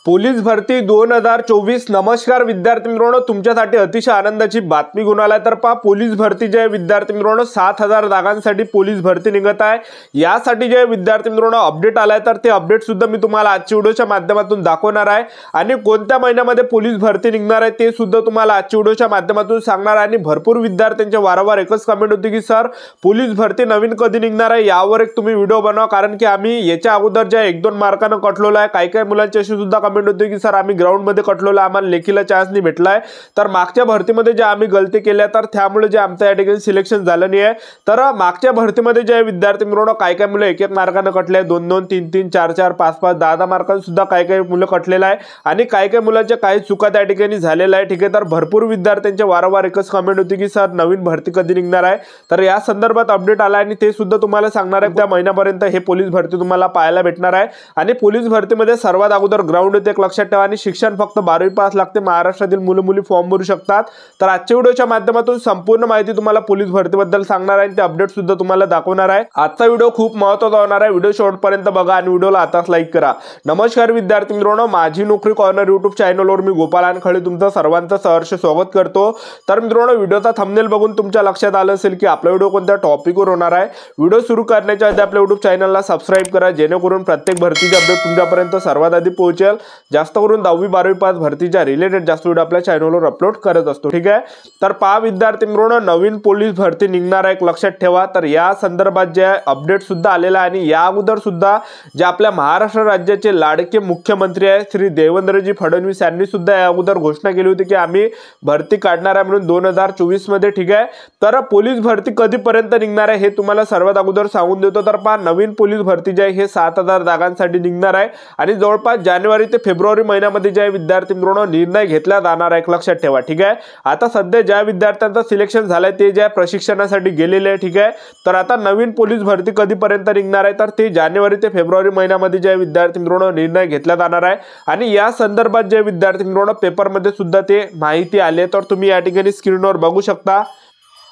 Police भरती 2024। नमस्कार विद्यार्थी मित्रांनो, तुमच्यासाठी अतिशय आनंदाची बातमी घेऊन आलाय। तर पहा, पोलीस भरती जे विद्यार्थी मित्रांनो 7000 जागांसाठी पोलीस भरती निघत आहे। यासाठी जे विद्यार्थी मित्रांनो अपडेट आलाय, तर ते अपडेट सुद्धा मी तुम्हाला आजच्या व्हिडिओच्या माध्यमातून दाखवणार आहे आणि कोणत्या महिन्यामध्ये पोलीस भरती निघणार आहे ते सुद्धा तुम्हाला आजच्या व्हिडिओच्या माध्यमातून सांगणार आहे। आणि भरपूर विद्यार्थ्यांचे वारंवार एकच कमेंट होती की सर पोलीस भरती नवीन कधी निघणार आहे, यावर एक तुम्ही व्हिडिओ बनवा, कारण की आम्ही याच्या अगोदर जे 1-2 मार्काने कटलेलो आहे। काही मुलांची अशी सुद्धा कमेंट होती की सर आम्ही ग्राउंड मध्ये कटलेलो, आम्हाला लेखीला चान्स नाही भेटलाय। तर मागच्या भरतीमध्ये जे आम्ही गलती केल्या, तर त्यामुळे जे आमचं या ठिकाणी सिलेक्शन झालं नाही आहे। तर मागच्या भरतीमध्ये जे विद्यार्थी मित्रांनो काही मुलं 1-1 मार्काने कटले, 2-2, 3-3, 4-4, 5-5, 10-10 मार्कांनी सुद्धा काही मुलं कटलेलं आहे आणि काही मुलांच्या काही चुका त्या ठिकाणी झालेल्या आहे। ठीक आहे, तर भरपूर विद्यार्थ्यांचे वारंवार एकच कमेंट होती की सर नवीन भरती कधी निघणार आहे। तर या संदर्भात अपडेट आला आणि ते सुद्धा तुम्हाला सांगणार आहे। त्या महिन्यापर्यंत हे पोलीस भरती तुम्हाला पाहायला भेटणार आहे आणि पोलीस भरतीमध्ये सर्वात अगोदर ग्राउंड येते, एक लक्षात ठेवा, आणि शिक्षण फक्त 12वी पास लागते। महाराष्ट्रातील मुलं-मुली फॉर्म भरू शकतात। तर आजच्या व्हिडिओच्या माध्यमातून संपूर्ण माहिती तुम्हाला पोलीस भरतीबद्दल सांगणार आहे आणि ते अपडेट सुद्धा तुम्हाला दाखवणार आहे। आजचा व्हिडिओ खूप महत्त्वाचा होणार आहे, व्हिडिओ शेवटपर्यंत बघा आणि व्हिडिओला आताच लाईक करा। नमस्कार विद्यार्थी मित्रांनो, माझी नोकरी कॉर्नर YouTube चॅनलवर मी गोपाल अनखळे तुमचं सर्वांचं सहर्ष स्वागत करतो। तर मित्रांनो, व्हिडिओचा थंबनेल बघून तुमच्या लक्षात आलं असेल की आपला व्हिडिओ कोणत्या टॉपिकवर होणार आहे। व्हिडिओ सुरू करण्याच्या आधी आपल्या YouTube चॅनलला सबस्क्राइब करा, जेणेकरून प्रत्येक भरतीचे अपडेट तुमच्यापर्यंत सर्वात आधी पोहोचेल। जास्त करून 10वी-12वी पास भरतीच्या रिलेटेड जास्त व्हिडिओ आपल्या चॅनलवर अपलोड करत असतो। ठीक आहे, तर पहा विद्यार्थी मित्रांनो, नवीन पोलीस भरती निघणार आहे, एक लक्षात ठेवा। तर या संदर्भात जे अपडेट सुद्धा आलेला आहे आणि या अगोदर सुद्धा जे आपल्या महाराष्ट्र राज्याचे लाडके मुख्यमंत्री आहे श्री देवेंद्रजी फडणवीस यांनी सुद्धा या अगोदर घोषणा केली होती की आम्ही भरती काढणार आहे म्हणून 2024 मध्ये। ठीक आहे, तर पोलीस भरती कधीपर्यंत निघणार आहे हे तुम्हाला सर्वात अगोदर सांगून देतो। तर पहा, नवीन पोलीस भरती जे आहे हे 7000 जागांसाठी निघणार आहे आणि जवळपास जानेवारी ते फेब्रुवारी महिन्यामध्ये जे विद्यार्थी मित्रांनो निर्णय घेतला जाणार आहे, एक लक्षात ठेवा। ठीक आहे, आता सध्या ज्या विद्यार्थ्यांचं सिलेक्शन झालंय ते ज्या प्रशिक्षणासाठी गेलेले आहे। ठीक आहे, तर आता नवीन पोलीस भरती कधीपर्यंत निघणार आहे, तर ते जानेवारी ते फेब्रुवारी महिन्यामध्ये जे विद्यार्थी मित्रांनो निर्णय घेतला जाणार आहे आणि या संदर्भात जे विद्यार्थी मित्रांनो पेपरमध्ये सुद्धा ते माहिती आली, तर तुम्ही या ठिकाणी स्क्रीनवर बघू शकता।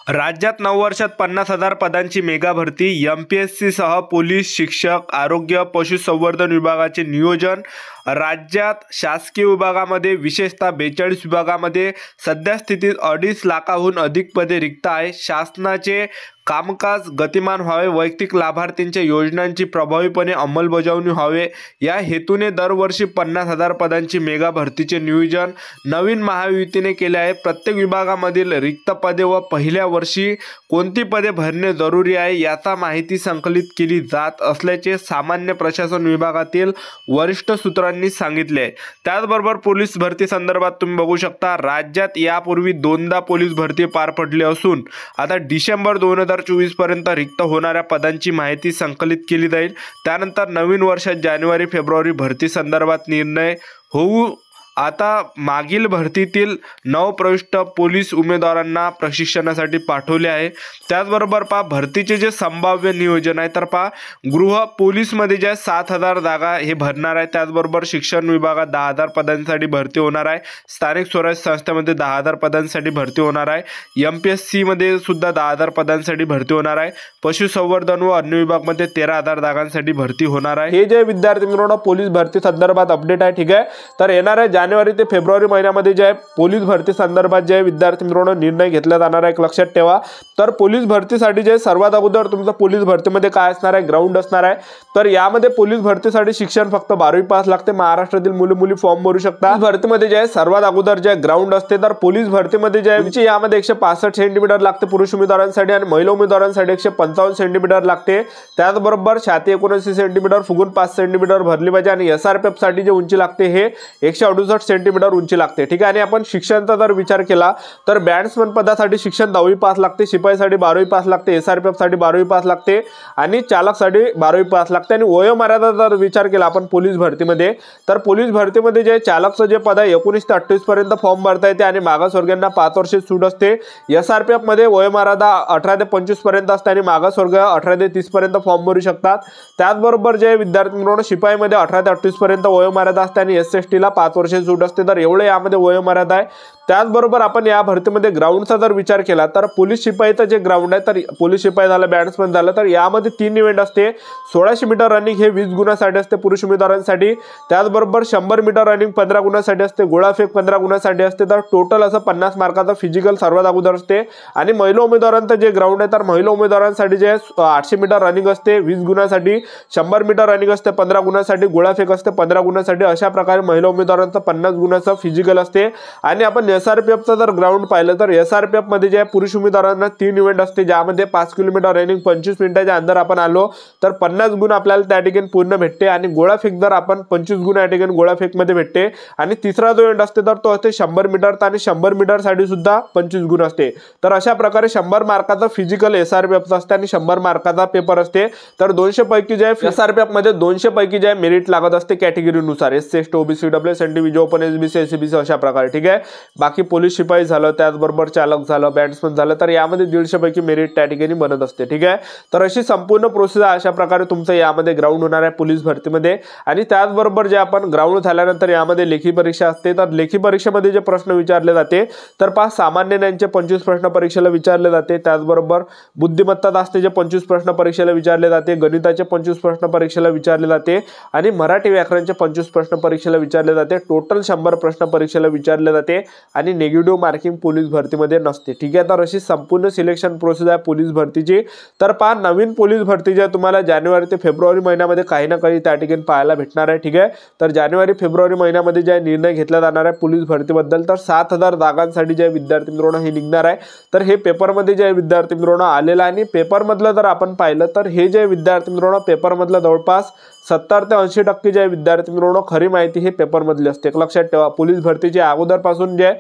राज्यात 9 वर्षात 50,000 पदांची मेगा भरती, MPSC सह पोलीस, शिक्षक, आरोग्य, पशुसंवर्धन विभागाचे नियोजन। राज्यात शासकीय विभागामध्ये विशेषतः 42 विभागामध्ये सध्या स्थितीत 2.5 लाखाहून अधिक पदे रिक्त आहे। शासनाचे कामकाज गतिमान व्हावे, वैयक्तिक लाभार्थींच्या योजनांची प्रभावीपणे अंमलबजावणी व्हावे, या हेतूने दरवर्षी 50,000 पदांची मेगा भरतीचे नियोजन नवीन महायुतीने केले आहे। प्रत्येक विभागामधील रिक्त पदे व पहिल्या वर्षी कोणती पदे भरणे जरुरी आहे याचा माहिती संकलित केली जात असल्याचे सामान्य प्रशासन विभागातील वरिष्ठ सूत्रांनी सांगितले आहे। त्याचबरोबर पोलीस भरती संदर्भात तुम्ही बघू शकता, राज्यात यापूर्वी 2दा पोलीस भरती पार पडली असून आता डिसेंबर 2024 पर्यंत रिक्त होणाऱ्या पदांची माहिती संकलित केली जाईल। त्यानंतर नवीन वर्षात जानेवारी-फेब्रुवारी भरती संदर्भात निर्णय होऊ। आता मागील भरतीतील नवप्रविष्ट पोलीस उमेदवारांना प्रशिक्षणासाठी पाठवले आहे। त्याचबरोबर पहा, भरतीचे जे संभाव्य नियोजन आहे, तर पहा गृह पोलीसमध्ये जे 7000 जागा हे भरणार आहे। त्याचबरोबर शिक्षण विभागात 10,000 पदांसाठी भरती होणार आहे। स्थानिक स्वराज्य संस्थेमध्ये 10,000 पदांसाठी भरती होणार आहे। MPSC मध्ये सुद्धा 10,000 पदांसाठी भरती होणार आहे। पशुसंवर्धन व अन्य विभागामध्ये 13,000 जागांसाठी भरती होणार आहे। हे जे विद्यार्थी मित्रांनो पोलीस भरती संदर्भात अपडेट आहे। ठीक आहे, तर येणाऱ्या जानेवारी ते फेब्रुवारी महिन्यामध्ये जे पोलीस भरती संदर्भात जे विद्यार्थी मित्रांनो निर्णय घेतला जाणार आहे, एक लक्षात ठेवा। तर पोलीस भरतीसाठी जे सर्वात अगोदर तुमचं पोलीस भरतीमध्ये काय असणार आहे, ग्राउंड असणार आहे। तर यामध्ये पोलीस भरतीसाठी शिक्षण फक्त 12वी पास लागते। महाराष्ट्रातील मुलं-मुली फॉर्म भरू शकतात। भरतीमध्ये जे सर्वात अगोदर जे ग्राउंड असते, तर पोलीस भरतीमध्ये जे यामध्ये 165 सेंटीमीटर लागते पुरुष उमेदवारांसाठी आणि महिला उमेदवारांसाठी 155 सेंटीमीटर लागते। त्याचबरोबर छाती 79 सेंटीमीटर, फुगून 5 सेंटीमीटर भरली पाहिजे आणि SRPF साठी जे उंची लागते हे 168 सेंटीमीटर उंची लागते। ठीक आहे, आणि आपण शिक्षणाचा जर विचार केला तर बॅट्समन पदासाठी शिक्षण 10वी पास लागते, शिपाईसाठी 12वी पास लागते, SRPF साठी 12वी पास लागते आणि चालकसाठी 12वी पास लागते। आणि वयोमर्यादा जर विचार केला आपण पोलीस भरतीमध्ये, तर पोलीस भरतीमध्ये जे चालकचं जे पद आहे 19 ते 28 पर्यंत फॉर्म भरता येते आणि मागासवर्गीयांना 5 वर्ष सूट असते। SRPF मध्ये वयोमर्यादा 18 ते 25 पर्यंत असते आणि मागासवर्ग 18 ते 30 पर्यंत फॉर्म भरू शकतात। त्याचबरोबर जे विद्यार्थी मित्रांनो शिपाईमध्ये 18 ते 28 पर्यंत वयोमर्यादा असते आणि SST ला 5 वर्ष सूट असते। तर एवढे यामध्ये वयोमर्यादा आहे। त्याचबरोबर आपण या भरतीमध्ये ग्राउंडचा जर विचार केला तर पोलीस शिपाईचं जे ग्राउंड आहे, तर पोलीस शिपाई झालं, बॅट्समन झालं, तर यामध्ये 3 इव्हेंट असते. 1600 मीटर रनिंग हे 20 गुणासाठी असते पुरुष उमेदवारांसाठी. त्याचबरोबर 100 मीटर रनिंग 15 गुणासाठी असते, गोळाफेक 15 गुणासाठी असते. तर टोटल असं 50 मार्काचा फिजिकल सर्वात अगोदर असते. आणि महिला उमेदवारांचं जे ग्राउंड आहे, तर महिला उमेदवारांसाठी जे 800 मीटर रनिंग असते 20 गुणासाठी, 100 मीटर रनिंग असते 15 गुणासाठी, गोळाफेक असते 15 गुणासाठी. अशा प्रकारे महिला उमेदवारांचं 50 गुणाचं फिजिकल असते. आणि आपण SRPFचं जर ग्राउंड पाहिलं तर SRPF मध्ये जे पुरुष उमेदवारांना 3 इव्हेंट असते, ज्यामध्ये 5 किलोमीटर रनिंग 25 मिनिटाच्या अंदर आपण आलो तर 50 गुण आपल्याला त्या ठिकाणी पूर्ण भेटते. आणि गोळाफेक जर आपण 25 गुण या ठिकाणी गोळाफेक मध्ये भेटते. आणि तिसरा जो इव्हेंट असते तर तो असते 100 मीटरचा, आणि 100 मीटर साठी सुद्धा 25 गुण असते. तर अशा प्रकारे 100 मार्काचा फिजिकल SRPFचा असते आणि 100 मार्काचा पेपर असते. तर 200 पैकी जे SRPF मध्ये 200 पैकी जे मेरिट लागत असते कॅटेगरीनुसार, SC, ST, OBC, WS, NTVJ, open, SBC, SCBC अशा प्रकारे. ठीक आहे. बाकी पोलीस शिपाई झालं, त्याचबरोबर चालक झालं, बॅट्समन झालं, तर यामध्ये 150 पैकी मेरिट त्या ठिकाणी बनत असते. ठीक आहे. तर अशी संपूर्ण प्रोसेस अशा प्रकारे तुमचं यामध्ये ग्राउंड होणार आहे पोलीस भरतीमध्ये. आणि त्याचबरोबर जे आपण ग्राउंड झाल्यानंतर यामध्ये लेखी परीक्षा असते. तर लेखी परीक्षेमध्ये जे प्रश्न विचारले जाते तर 5 सामान्य ज्ञानचे 25 प्रश्न परीक्षेला विचारले जाते. त्याचबरोबर बुद्धिमत्ता असते जे 25 प्रश्न परीक्षेला विचारले जाते, गणिताचे 25 प्रश्न परीक्षेला विचारले जाते, आणि मराठी व्याकरणचे 25 प्रश्न परीक्षेला विचारले जाते. टोटल 100 प्रश्न परीक्षेला विचारले जाते. आणि निगेटिव्ह मार्किंग पोलीस भरतीमध्ये नसते. ठीक आहे. तर अशी संपूर्ण सिलेक्शन प्रोसेस आहे पोलीस भरतीची. तर पहा, नवीन पोलीस भरती जे तुम्हाला जानेवारी ते फेब्रुवारी महिन्यामध्ये काही ना काही त्या ठिकाणी पाहायला भेटणार आहे. ठीक आहे. तर जानेवारी फेब्रुवारी महिन्यामध्ये जे निर्णय घेतला जाणार आहे पोलीस भरतीबद्दल, तर 7000 जागांसाठी जे विद्यार्थी मित्रांनो हे निघणार आहे. तर हे पेपरमध्ये जे विद्यार्थी मित्रांनो आलेलं आहे. आणि पेपरमधलं जर आपण पाहिलं तर हे जे विद्यार्थी मित्रांनो पेपरमधलं जवळपास 70 ते 80% जे विद्यार्थी मित्रांनो खरी माहिती हे पेपरमधली असते. एक लक्षात ठेवा, पोलीस भरतीची अगोदरपासून जे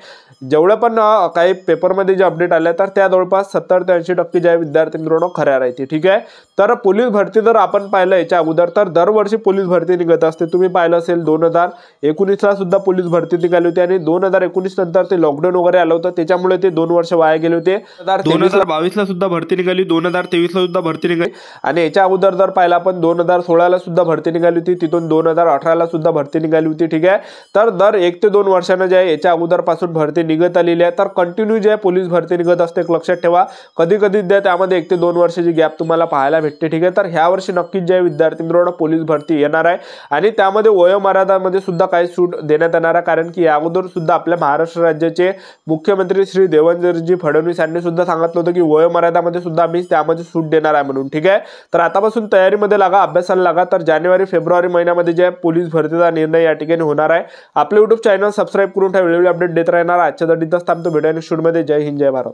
जेवढं पण काही पेपरमध्ये जे अपडेट आले तर त्या जवळपास 70 ते 80% जे विद्यार्थी मित्रांनो खऱ्या राहते. ठीक आहे. तर पोलीस भरती जर आपण पाहिलं याच्या अगोदर तर दरवर्षी पोलीस भरती निघत असते. तुम्ही पाहिलं असेल 2019 ला सुद्धा पोलीस भरती निघाली होती, आणि 2019 नंतर ते लॉकडाऊन वगैरे आलं होतं, त्याच्यामुळे ते 2 वर्ष वाया गेले होते. 2022 ला सुद्धा भरती निघाली, 2023 ला सुद्धा भरती निघाली, आणि याच्या अगोदर जर पाहिलं आपण 2016 ला सुद्धा भरती निघाली होती, तिथून 2018 ला सुद्धा भरती निघाली होती. ठीक आहे. तर दर 1 ते 2 वर्षांना जे आहे याच्या अगोदरपासून भरती निघत आलेली आहे. तर कंटिन्यू जे आहे पोलीस भरती निघत असते. एक लक्षात ठेवा, कधी कधी त्यामध्ये 1 ते 2 वर्षाची गॅप तुम्हाला पाहायला भेटते. ठीक आहे. तर ह्या वर्षी नक्कीच जे विद्यार्थी मित्रांनो पोलीस भरती येणार आहे, आणि त्यामध्ये वयोमर्यादामध्ये सुद्धा काही सूट देण्यात येणार आहे. कारण की अगोदर सुद्धा आपल्या महाराष्ट्र राज्याचे मुख्यमंत्री श्री देवेंद्रजी फडणवीस यांनी सुद्धा सांगितलं होतं की वयोमर्यादामध्ये सुद्धा आम्ही त्यामध्ये सूट देणार आहे म्हणून. ठीक आहे. तर आतापासून तयारीमध्ये लागा, अभ्यासाला लागा. तर जानेवारी फेब्रुवारी महिन्यामध्ये जे पोलीस भरतीचा निर्णय या ठिकाणी होणार आहे. आपले YouTube चॅनल सबस्क्राईब करून ठेवा, वेळोवेळी अपडेट देत राहणार. आजच्या साठी थांबतो, भेटूया नेक्स्ट व्हिडिओमध्ये. जय हिंद, जय भारत.